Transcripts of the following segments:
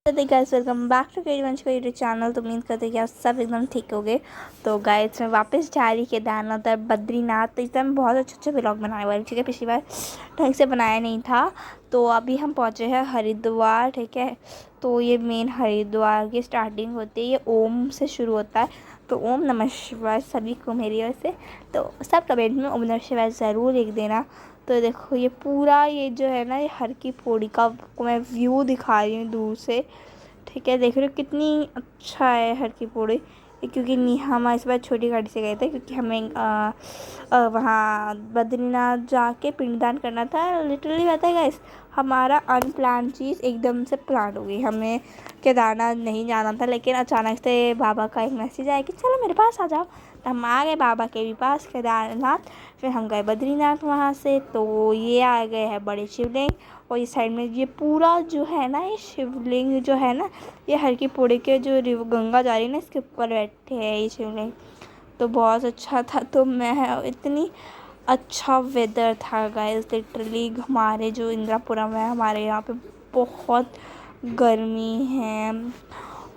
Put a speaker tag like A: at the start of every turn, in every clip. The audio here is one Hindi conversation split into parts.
A: तो guys welcome back to KD का यूट्यूब चैनल। तो उम्मीद करते हैं कि आप सब एकदम ठीक हो गए। तो गाइस मैं वापस जा रही केदारनाथ और बद्रीनाथ। तो इस टाइम बहुत अच्छे व्लॉग बनाने वाली, ठीक है। पिछली बार ढंग से बनाया नहीं था। तो अभी हम पहुँचे हैं हरिद्वार, ठीक है। तो ये मेन हरिद्वार की स्टार्टिंग होती है, ये ओम से शुरू होता है। तो ओम नमः शिवाय सभी को मेरी ओर से। तो सब कमेंट में ओम नमः शिवाय ज़रूर लिख देना। तो देखो ये पूरा ये जो है ना, ये हर की पौड़ी का को मैं व्यू दिखा रही हूँ दूर से, ठीक है। देख रहे हो कितनी अच्छा है हर की पौड़ी। क्योंकि हम इस बार छोटी गाड़ी से गए थे, क्योंकि हमें वहाँ बद्रीनाथ जाके पिंडदान करना था। लिटरली पता है गाइस, हमारा अनप्लान चीज़ एकदम से प्लान हो गई। हमें केदारनाथ नहीं जाना था, लेकिन अचानक से बाबा का एक मैसेज आया कि चलो मेरे पास आ जाओ। तो हम आ गए बाबा के भी पास केदारनाथ। फिर हम गए बद्रीनाथ वहाँ से। तो ये आ गए हैं बड़े शिवलिंग, और इस साइड में ये पूरा जो है ना, ये शिवलिंग जो है ना, ये हर की पौड़ी के जो गंगा जा रही है ना, इसके ऊपर बैठे हैं ये शिवलिंग। तो बहुत अच्छा था। तो मैं इतनी अच्छा वेदर था गाइस, लिटरली हमारे जो इंद्रापुरम है, हमारे यहाँ पे बहुत गर्मी है।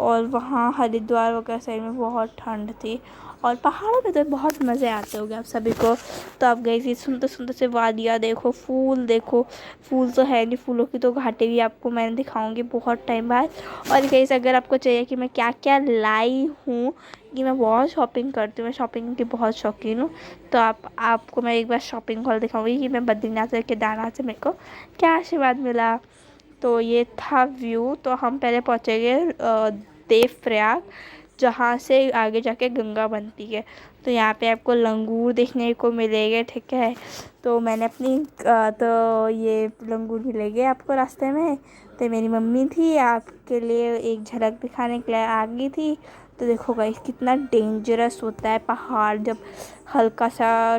A: और वहाँ हरिद्वार वगैरह साइड में बहुत ठंड थी। और पहाड़ों पे तो बहुत मज़े आते होंगे आप सभी को। तो आप गई थी, सुंदर सुंदर से वादियाँ देखो, फूल देखो। फूल तो है नहीं, फूलों की तो घाटी भी आपको मैं दिखाऊंगी बहुत टाइम बाद। और गई, अगर आपको चाहिए कि मैं क्या क्या लाई हूँ, कि मैं बहुत शॉपिंग करती हूँ, मैं शॉपिंग की बहुत शौकीन हूँ। तो आपको मैं एक बार शॉपिंग हॉल दिखाऊंगी कि मैं बद्रीनाथ से केदारनाथ से मेरे को क्या आशीर्वाद मिला। तो ये था व्यू। तो हम पहले पहुँचेंगे देवप्रयाग, जहाँ से आगे जाके गंगा बनती है। तो यहाँ पे आपको लंगूर देखने को मिलेंगे, ठीक है। तो मैंने अपनी तो ये लंगूर मिलेंगे आपको रास्ते में। तो मेरी मम्मी थी, आपके लिए एक झलक दिखाने के लिए आ गई थी। तो देखो गाइस कितना डेंजरस होता है पहाड़, जब हल्का सा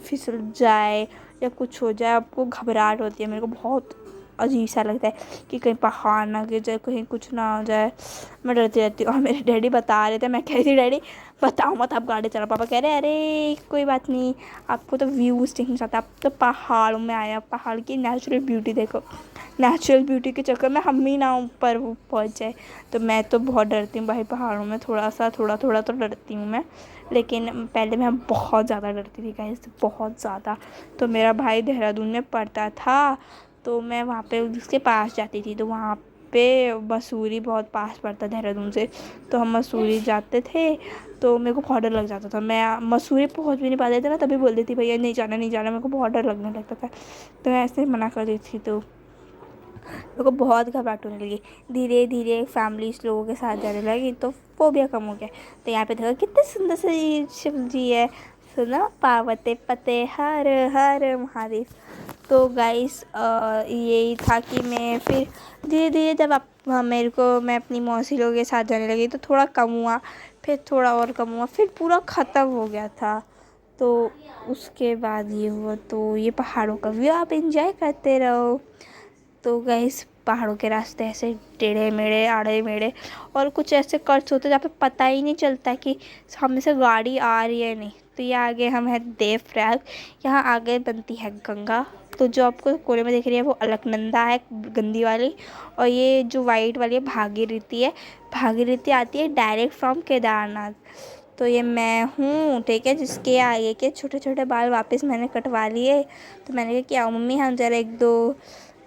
A: फिसल जाए या कुछ हो जाए आपको घबराहट होती है। मेरे को बहुत अजीब सा लगता है कि कहीं पहाड़ ना गिर जाए, कहीं कुछ ना हो जाए। मैं डरती रहती हूँ। और मेरे डैडी बता रहे थे, मैं कह रही थी डैडी बताओ मत आप गाड़ी चला। पापा कह रहे अरे कोई बात नहीं, आपको तो व्यूज़ देखना चाहता, आप तो पहाड़ों में आया, पहाड़ की नेचुरल ब्यूटी देखो। नेचुरल ब्यूटी के चक्कर में हम ही ना ऊपर वो पहुँच जाए। तो मैं तो बहुत डरती हूँ भाई पहाड़ों में, थोड़ा तो डरती हूँ मैं। लेकिन पहले मैं बहुत ज़्यादा डरती थी गाइस, बहुत ज़्यादा। तो मेरा भाई देहरादून में पढ़ता था, तो मैं वहाँ पे उसके पास जाती थी। तो वहाँ पे मसूरी बहुत पास पड़ता देहरादून से। तो हम मसूरी जाते थे। तो मेरे को बहुत डर लग जाता था, मैं मसूरी पहुँच भी नहीं पाते थे ना, तभी बोलती थी भैया नहीं जाना नहीं जाना, मेरे को बहुत डर लगने लगता था। तो मैं ऐसे ही मना कर देती थी। तो मेरे को बहुत घबराहट होने लगी। धीरे धीरे फैमिली लोगों के साथ जाने लगी, तो फोबिया कम हो गया। तो यहाँ पे देखो कितने सुंदर से शिव जी है। सुना पार्वती पते हर हर महादेव। तो गाइस यही था कि मैं फिर धीरे धीरे जब मेरे को मैं अपनी मौसी लोगों के साथ जाने लगी, तो थोड़ा कम हुआ, फिर थोड़ा और कम हुआ, फिर पूरा ख़त्म हो गया था। तो उसके बाद ये हुआ। तो ये पहाड़ों का व्यू आप एंजॉय करते रहो। तो गाइस पहाड़ों के रास्ते ऐसे टेढ़े मेढ़े आड़े मेढ़े, और कुछ ऐसे कट्स होते हैं जहाँ पे पता ही नहीं चलता कि सामने से गाड़ी आ रही है नहीं। तो ये आगे हम है देवप्रयाग, यहाँ आगे बनती है गंगा। तो जो आपको कोने में दिख रही है वो अलकनंदा है, गंदी वाली। और ये जो वाइट वाली है भागीरथी है। भागीरथी आती है डायरेक्ट फ्रॉम केदारनाथ। तो ये मैं हूँ, ठीक है, जिसके आगे के छोटे छोटे बाल वापस मैंने कटवा लिए। तो मैंने कहा कि आओ मम्मी हम ज़रा एक दो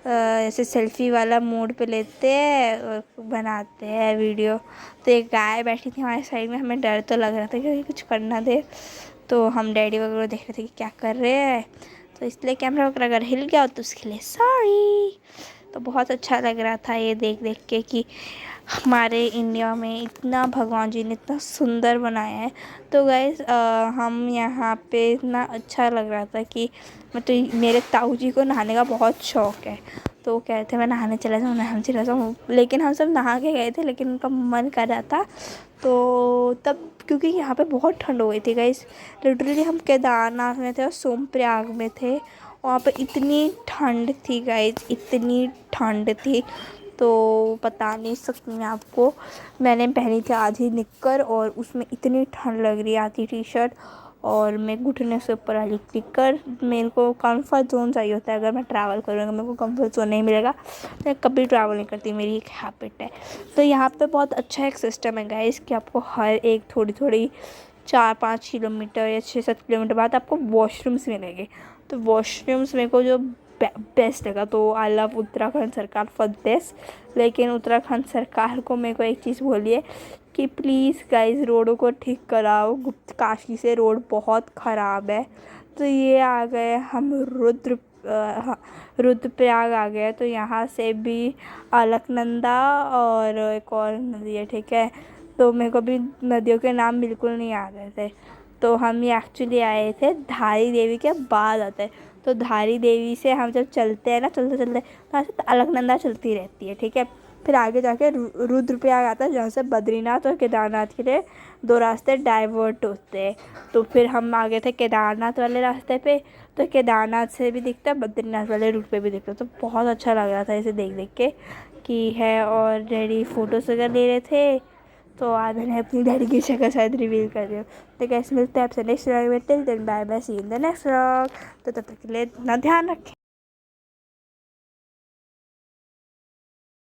A: ऐसे सेल्फी वाला मोड पे लेते हैं और बनाते हैं वीडियो। तो एक गाय बैठी थी हमारे साइड में, हमें डर तो लग रहा था कि कुछ करना दे। तो हम डैडी वगैरह देख रहे थे कि क्या कर रहे हैं। तो इसलिए कैमरा वगैरह अगर हिल गया तो उसके लिए सॉरी। तो बहुत अच्छा लग रहा था ये देख देख के कि हमारे इंडिया में इतना भगवान जी ने इतना सुंदर बनाया है। तो गाइस हम यहाँ पे इतना अच्छा लग रहा था कि मतलब मेरे ताऊ जी को नहाने का बहुत शौक़ है। तो वो कह रहे थे मैं नहाने चला जाऊँ, लेकिन हम सब नहा के गए थे, लेकिन उनका मन कर रहा था। तो तब क्योंकि यहाँ पे बहुत ठंड हो गई थी गाइस, लिटरली हम केदारनाथ में थे और सोमप्रयाग में थे, वहाँ पे इतनी ठंड थी गाइस, इतनी ठंड थी। तो बता नहीं सकती मैं आपको। मैंने पहनी थी आधी निक्कर और उसमें इतनी ठंड लग रही, आधी टी शर्ट। और मैं घुटने से ऊपर वाली क्लिकर, मेरे को कंफर्ट जोन चाहिए होता है। अगर मैं ट्रैवल करूँगा मेरे को कंफर्ट जोन नहीं मिलेगा तो मैं कभी ट्रैवल नहीं करती, मेरी एक हैबिट है। तो यहाँ पे बहुत अच्छा एक सिस्टम है गाइस कि आपको हर एक थोड़ी 4-5 किलोमीटर या 6-7 किलोमीटर बाद आपको वॉशरूम्स मिलेंगे। तो वॉशरूम्स मेरे को जो बेस्ट लगा, तो आई लव उत्तराखंड सरकार फॉर दिस। लेकिन उत्तराखंड सरकार को मेरे को एक चीज़ बोलिए कि प्लीज़ गाइस रोडों को ठीक कराओ, गुप्त काशी से रोड बहुत ख़राब है। तो ये आ गए हम रुद्रप्रयाग आ गए, तो यहाँ से भी अलकनंदा और एक और नदी है, ठीक है। तो मेरे को भी नदियों के नाम बिल्कुल नहीं आ रहे थे। तो हम ये एक्चुअली आए थे धारी देवी के बाद आते हैं। तो धारी देवी से हम जब चलते हैं ना, चलते चलते तो ऐसे तो अलकनंदा चलती रहती है, ठीक है। फिर आगे जाके रुद्रप्रयाग आता है, जहाँ से बद्रीनाथ और केदारनाथ के लिए 2 रास्ते डाइवर्ट होते हैं। तो फिर हम आगे थे केदारनाथ वाले रास्ते पे, तो केदारनाथ से भी दिखता है, बद्रीनाथ वाले रूट पे भी दिखता है। तो बहुत अच्छा लग रहा था इसे देख देख के कि है। और डैडी फ़ोटोज़ वगैरह ले रहे थे, तो आज मैंने अपनी डैडी की शक्ल शायद रिवील कर दिया। तो कैसे मिलते हैं आपसे नेक्स्ट व्लॉग में, till then bye bye, see in the next vlog. तो तब तक के लिए अपना ध्यान रखें।